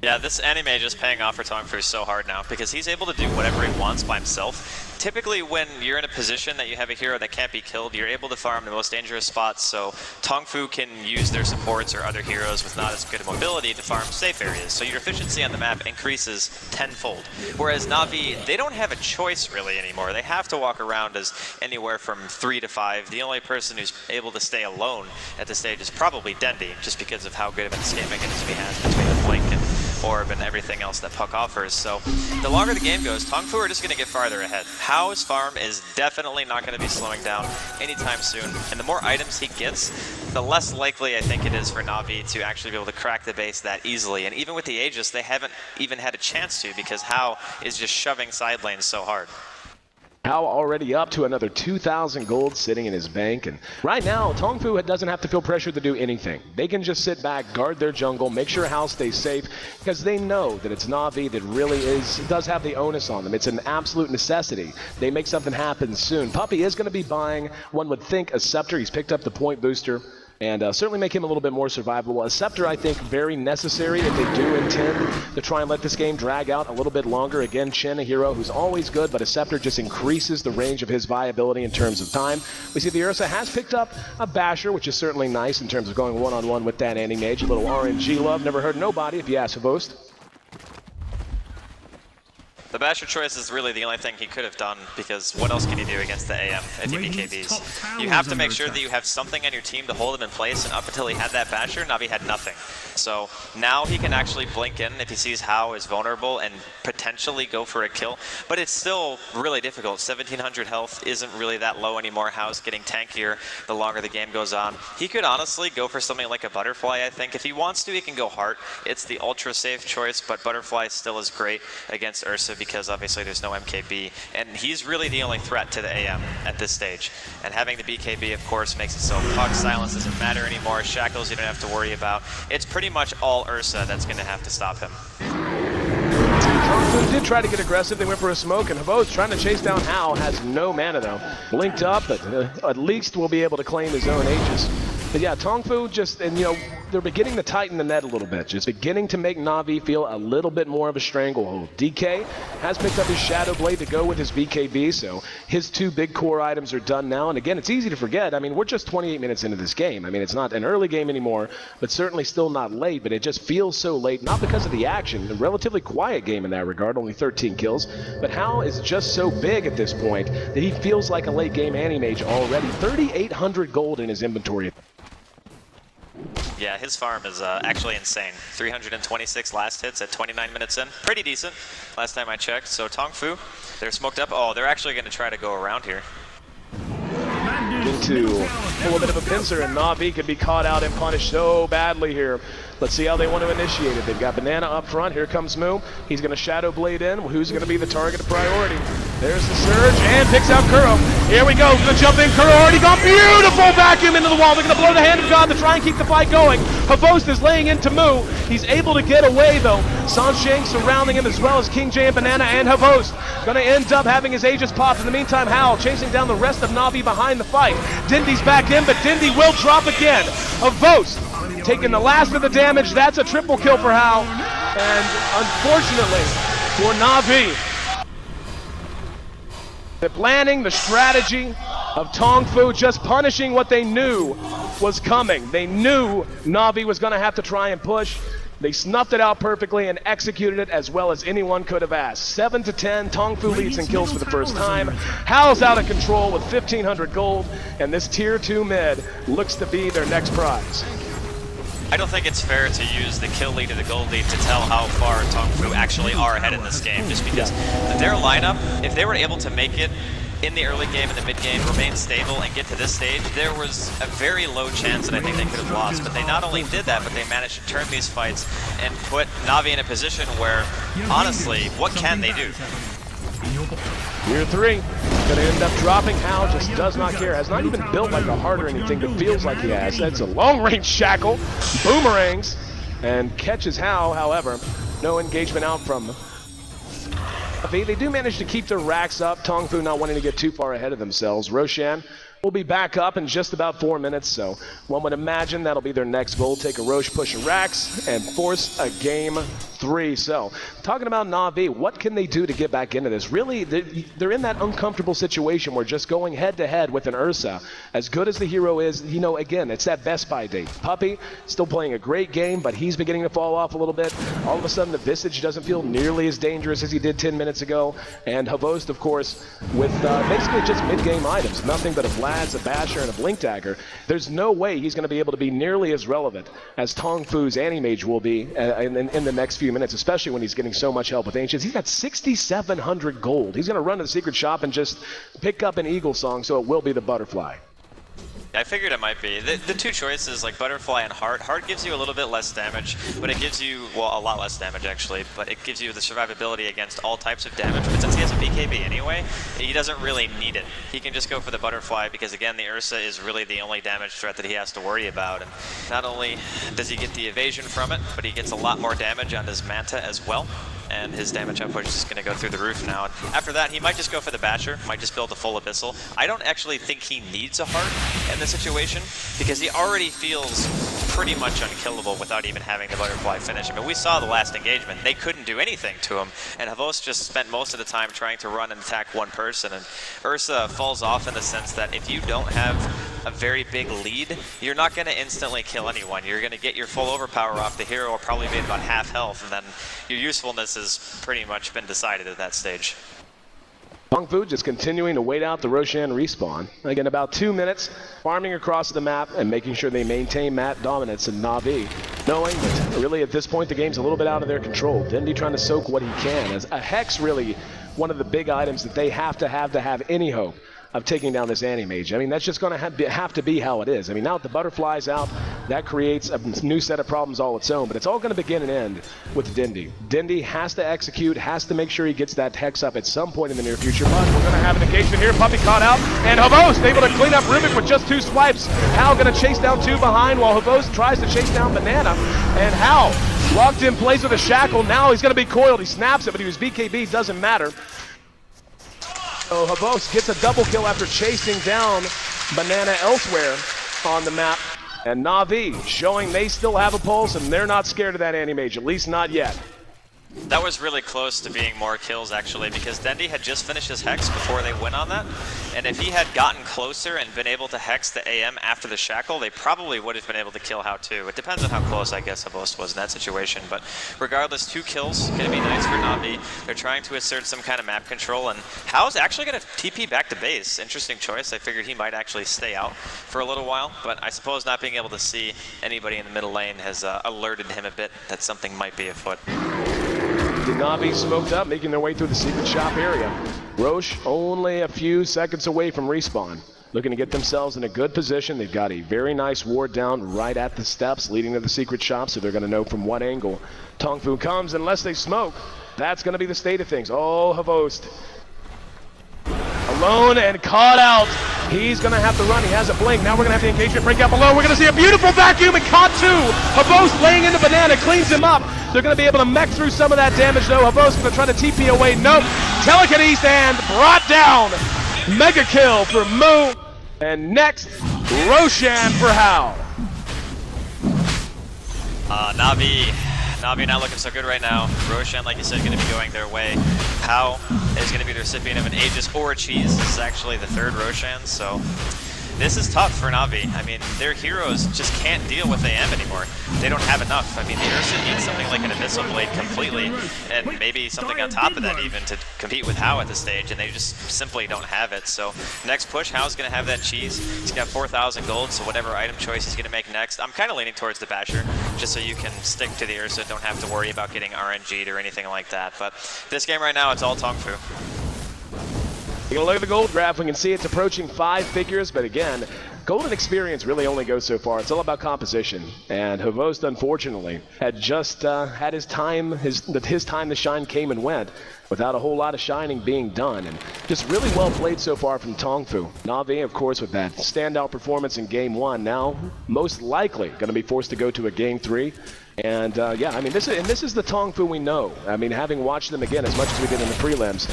Yeah, this Anti-Mage is paying off for Tongfu so hard now because he's able to do whatever he wants by himself. Typically when you're in a position that you have a hero that can't be killed, you're able to farm the most dangerous spots, so Tongfu can use their supports or other heroes with not as good a mobility to farm safe areas. So your efficiency on the map increases tenfold. Whereas Na'Vi, they don't have a choice really anymore. They have to walk around as anywhere from 3 to 5. The only person who's able to stay alone at this stage is probably Dendi, just because of how good of an escape mechanism he has between the flank and orb and everything else that Puck offers. So the longer the game goes, Tongfu are just going to get farther ahead. Hao's farm is definitely not going to be slowing down anytime soon, and the more items he gets, the less likely I think it is for Na'Vi to actually be able to crack the base that easily. And even with the Aegis, they haven't even had a chance to because Hao is just shoving side lanes so hard. Hao already up to another 2,000 gold sitting in his bank, and right now Tongfu doesn't have to feel pressured to do anything. They can just sit back, guard their jungle, make sure Hao stays safe, because they know that it's Na'Vi that really does have the onus on them. It's an absolute necessity. They make something happen soon. Puppey is going to be buying, one would think, a Scepter. He's picked up the point booster, and certainly make him a little bit more survivable. A Scepter, I think, very necessary if they do intend to try and let this game drag out a little bit longer. Again, Chen, a hero who's always good, but a Scepter just increases the range of his viability in terms of time. We see the Ursa has picked up a Basher, which is certainly nice in terms of going one-on-one with that Anti-Mage. A little RNG love, never hurt nobody if you ask for Boast. The Basher choice is really the only thing he could have done, because what else can you do against the AM if he BKBs? You have to make sure that you have something on your team to hold him in place, and up until he had that Basher, Na'Vi had nothing. So now he can actually blink in if he sees Hao is vulnerable and potentially go for a kill, but it's still really difficult. 1700 health isn't really that low anymore. Hao's getting tankier the longer the game goes on. He could honestly go for something like a Butterfly, I think. If he wants to, he can go Heart. It's the ultra safe choice, but Butterfly still is great against Ursa because obviously there's no MKB, and he's really the only threat to the AM at this stage. And having the BKB, of course, makes it so Puck silence doesn't matter anymore. Shackles you don't have to worry about. It's pretty much all Ursa that's going to have to stop him. Tongfu did try to get aggressive. They went for a smoke, and Hibos trying to chase down Hao. Has no mana though. Blinked up, but at least will be able to claim his own Aegis. But yeah, Tongfu just, and you know, they're beginning to tighten the net a little bit. Just beginning to make Na'Vi feel a little bit more of a stranglehold. DK has picked up his Shadow Blade to go with his BKB, so his 2 big core items are done now. And again, it's easy to forget. I mean, we're just 28 minutes into this game. I mean, it's not an early game anymore, but certainly still not late, but it just feels so late, not because of the action. A relatively quiet game in that regard, only 13 kills, but Hao is just so big at this point that he feels like a late game Anti-Mage already. 3,800 gold in his inventory. Yeah, his farm is actually insane. 326 last hits at 29 minutes in. Pretty decent, last time I checked. So Tongfu, they're smoked up. Oh, they're actually going to try to go around here. Into a little bit of a pincer, and Na'Vi could be caught out and punished so badly here. Let's see how they want to initiate it. They've got Banana up front. Here comes Mu. He's going to Shadow Blade in. Who's going to be the target of priority? There's the surge, and picks out Kuro. Here we go. Going to jump in. Kuro already gone. Beautiful vacuum into the wall. They're going to blow the hand of God to try and keep the fight going. Havost is laying into Mu. He's able to get away, though. San Sheng surrounding him, as well as King J and Banana and Havost. Going to end up having his Aegis popped. In the meantime, Hao chasing down the rest of Na'Vi behind the fight. Dindy's back in, but Dindy will drop again. Havost taking the last of the damage. That's a triple kill for Hao. And unfortunately for Na'Vi, the planning, the strategy of Tongfu just punishing what they knew was coming. They knew Na'Vi was going to have to try and push. They snuffed it out perfectly and executed it as well as anyone could have asked. 7-10, Tongfu leads in kills for the first time. Hal's out of control with 1,500 gold, and this tier 2 mid looks to be their next prize. I don't think it's fair to use the kill lead or the gold lead to tell how far Tongfu actually are ahead in this game, just because their lineup, if they were able to make it in the early game and the mid game, remain stable and get to this stage, there was a very low chance that I think they could have lost. But they not only did that, but they managed to turn these fights and put Na'Vi in a position where, honestly, what can they do? Tier 3, gonna end up dropping. Hal just does not care. Has not even built like a heart or anything, but feels like he has. That's a long-range shackle, boomerangs, and catches Hal. However, no engagement out from they do manage to keep their racks up. Tongfu not wanting to get too far ahead of themselves. Roshan will be back up in just about 4 minutes, so one would imagine that'll be their next goal. Take a Roche, push a racks, and force a game 3. So, talking about Na'Vi, what can they do to get back into this? Really, they're in that uncomfortable situation where just going head-to-head with an Ursa, as good as the hero is, you know, again, it's that Best Buy date. Puppy, still playing a great game, but he's beginning to fall off a little bit. All of a sudden, the Visage doesn't feel nearly as dangerous as he did 10 minutes ago. And Havost, of course, with basically just mid-game items, nothing but a Vlad's, a Basher, and a Blink Dagger. There's no way he's going to be able to be nearly as relevant as Tongfu's Anti-Mage will be in the next few minutes, especially when he's getting so much help with Ancients. He's got 6,700 gold. He's going to run to the secret shop and just pick up an Eagle Song, so it will be the Butterfly. I figured it might be. The two choices, like Butterfly and Heart. Heart gives you a little bit less damage, but it gives you, well, a lot less damage actually, but it gives you the survivability against all types of damage. But since he has a BKB anyway, he doesn't really need it. He can just go for the Butterfly because, again, the Ursa is really the only damage threat that he has to worry about. And not only does he get the evasion from it, but he gets a lot more damage on his Manta as well. And his damage output is just going to go through the roof now. And after that, he might just go for the Basher, might just build a full Abyssal. I don't actually think he needs a Heart in this situation, because he already feels pretty much unkillable without even having the Butterfly finish him. And we saw the last engagement. They couldn't do anything to him, and Havost just spent most of the time trying to run and attack one person. And Ursa falls off in the sense that if you don't have a very big lead, you're not going to instantly kill anyone. You're going to get your full overpower off the hero, or probably be about half health, and then your usefulness has pretty much been decided at that stage. Tongfu just continuing to wait out the Roshan respawn. Again, about 2 minutes, farming across the map and making sure they maintain map dominance in Na'Vi, knowing that really at this point the game's a little bit out of their control. Dendi trying to soak what he can, as a Hex really one of the big items that they have to have any hope of taking down this Anti-Mage. I mean, that's just going to have to be how it is. I mean, now that the Butterfly's out, that creates a new set of problems all its own, but it's all going to begin and end with Dendi. Dendi has to execute, has to make sure he gets that Hex up at some point in the near future, but we're going to have an engagement here. Puppy caught out, and Havost able to clean up Rubik with just 2 swipes. Hal going to chase down 2 behind while Havost tries to chase down Banana, and Hal locked in place with a shackle. Now he's going to be coiled. He snaps it, but he was BKB, doesn't matter. So Havost gets a double kill after chasing down Banana elsewhere on the map. And Na'Vi showing they still have a pulse and they're not scared of that Anti-Mage, at least not yet. That was really close to being more kills, actually, because Dendi had just finished his Hex before they went on that. And if he had gotten closer and been able to Hex the AM after the Shackle, they probably would have been able to kill Hao too. It depends on how close, I guess, Havost was in that situation. But regardless, 2 kills, going to be nice for Na'Vi. They're trying to assert some kind of map control, and Hao's actually going to TP back to base. Interesting choice. I figured he might actually stay out for a little while, but I suppose not being able to see anybody in the middle lane has alerted him a bit that something might be afoot. Na'Vi smoked up, making their way through the secret shop area. Roche only a few seconds away from respawn. Looking to get themselves in a good position. They've got a very nice ward down right at the steps leading to the secret shop, so they're going to know from what angle Tongfu comes. Unless they smoke, that's going to be the state of things. Oh, Havost. Alone and caught out. He's going to have to run. He has a blink. Now we're going to have the engagement break out below. We're going to see a beautiful vacuum and caught 2. Havost laying into Banana, cleans him up. They're going to be able to mech through some of that damage, though. Havost going to try to TP away. Nope. Telekinesis and brought down. Mega kill for Moo. And next, Roshan for Hao. Na'Vi not looking so good right now. Roshan, like you said, going to be going their way. Hao is going to be the recipient of an Aegis or a Cheese. This is actually the 3rd Roshan, so this is tough for Na'Vi. I mean, their heroes just can't deal with AM anymore. They don't have enough. I mean, the Ursa needs something like an Abyssal Blade completely, and maybe something on top of that even to compete with Hao at the stage, and they just simply don't have it. So next push, Hao's going to have that cheese. He's got 4,000 gold, so whatever item choice he's going to make next. I'm kind of leaning towards the Basher, just so you can stick to the Ursa, don't have to worry about getting RNG'd or anything like that. But this game right now, it's all Tongfu. You can look at the gold graph, we can see it's approaching 5 figures, but again, golden experience really only goes so far. It's all about composition, and Havost, unfortunately, had just had his time to shine came and went without a whole lot of shining being done, and just really well played so far from Tongfu. Na'Vi, of course, with that standout performance in Game 1, now most likely going to be forced to go to a Game 3. And yeah, I mean, this is the Tongfu we know. I mean, having watched them again as much as we did in the prelims,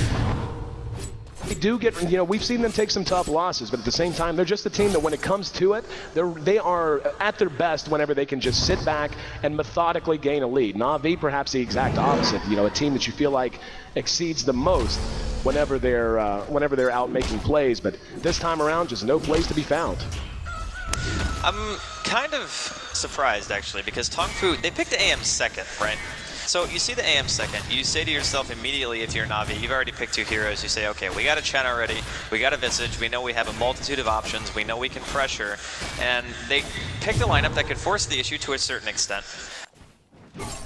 we do get, you know, we've seen them take some tough losses, but at the same time, they're just a team that when it comes to it, they are at their best whenever they can just sit back and methodically gain a lead. Na'Vi, perhaps the exact opposite, you know, a team that you feel like exceeds the most whenever they're out making plays, but this time around, just no plays to be found. I'm kind of surprised, actually, because Tongfu, they picked AM second, right? So you see the AM second, you say to yourself immediately, if you're Na'Vi, you've already picked 2 heroes, you say, okay, we got a Chen already, we got a Visage, we know we have a multitude of options, we know we can pressure, and they picked a lineup that could force the issue to a certain extent.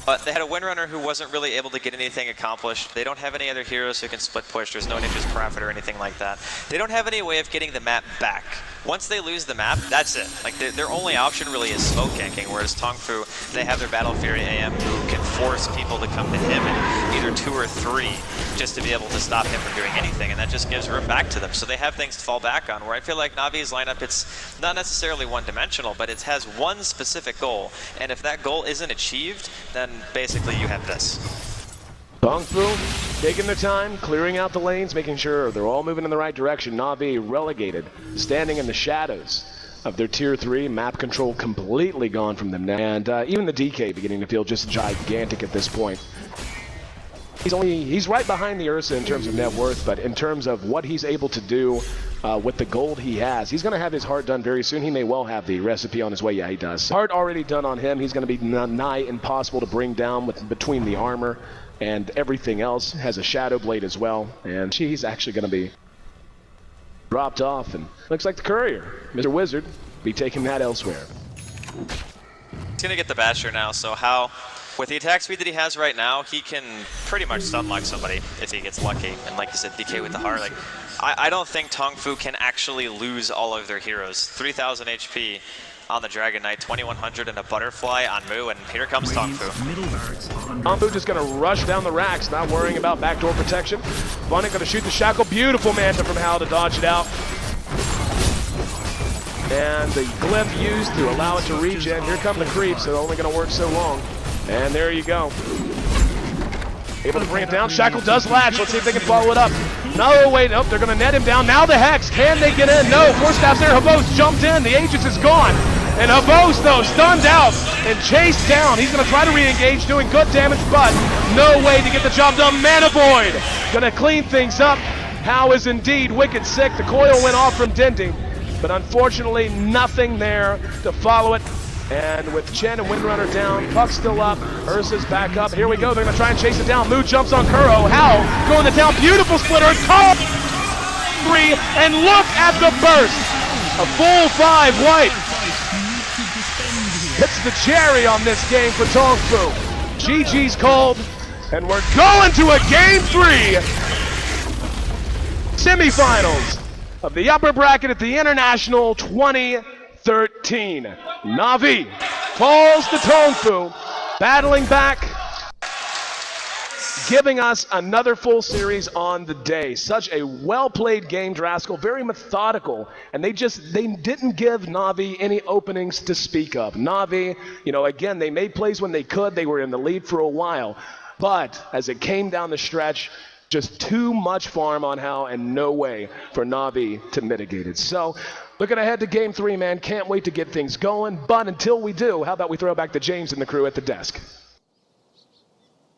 But they had a Windrunner who wasn't really able to get anything accomplished. They don't have any other heroes who can split push. There's no Ninja's Prophet or anything like that. They don't have any way of getting the map back. Once they lose the map, that's it. Like their only option really is smoke ganking, whereas Tongfu, they have their Battle Fury AM who can force people to come to him in either 2 or 3 just to be able to stop him from doing anything, and that just gives room back to them. So they have things to fall back on, where I feel like Na'Vi's lineup, it's not necessarily one-dimensional, but it has one specific goal, and if that goal isn't achieved, then basically you have this. Tongfu taking their time, clearing out the lanes, making sure they're all moving in the right direction. Na'Vi relegated, standing in the shadows of their Tier 3. Map control completely gone from them now. And even the DK beginning to feel just gigantic at this point. He's right behind the Ursa in terms of net worth, but in terms of what he's able to do with the gold he has, he's going to have his heart done very soon. He may well have the recipe on his way. Yeah, he does. Heart already done on him. He's going to be nigh impossible to bring down between the armor and everything else. Has a Shadow Blade as well, and he's actually going to be dropped off, and looks like the courier, Mr. Wizard, be taking that elsewhere. He's going to get the Basher now, so how... With the attack speed that he has right now, he can pretty much stun-lock somebody if he gets lucky. And like you said, DK with the heart. Like, I don't think Tongfu can actually lose all of their heroes. 3,000 HP on the Dragon Knight, 2,100 and a Butterfly on Mu, and here comes Tongfu. Tongfu just going to rush down the racks, not worrying about backdoor protection. Bunny going to shoot the Shackle. Beautiful Manta from Hal to dodge it out. And the glyph used to allow it to regen. Here come the creeps, so they're only going to work so long. And there you go. Able to bring it down. Shackle does latch. Let's see if they can follow it up. No, wait. Nope, they're going to net him down. Now the Hex. Can they get in? No. Force Staff's there. Havost jumped in. The Aegis is gone. And Havost, though, stunned out and chased down. He's going to try to re-engage, doing good damage, but no way to get the job done. Mana Void going to clean things up. Hao is indeed wicked sick. The coil went off from Dindy, but unfortunately nothing there to follow it. And with Chen and Windrunner down, Puck's still up, Ursa's back up. Here we go, they're gonna try and chase it down. Mu jumps on Kuro. Hao going to town, beautiful splitter. Call 3, and look at the burst. A full 5 white. Hits the cherry on this game for Tongfu. GG's called, and we're going to a Game 3 semifinals of the upper bracket at the International 2013. Na'Vi falls to Tongfu, battling back, giving us another full series on the day. Such a well-played game, Draskell, very methodical, and they didn't give Na'Vi any openings to speak of. Na'Vi, you know, again, they made plays when they could. They were in the lead for a while, but as it came down the stretch, just too much farm on Hao and no way for Na'Vi to mitigate it. So, looking ahead to Game 3, man, can't wait to get things going. But until we do, how about we throw back to James and the crew at the desk?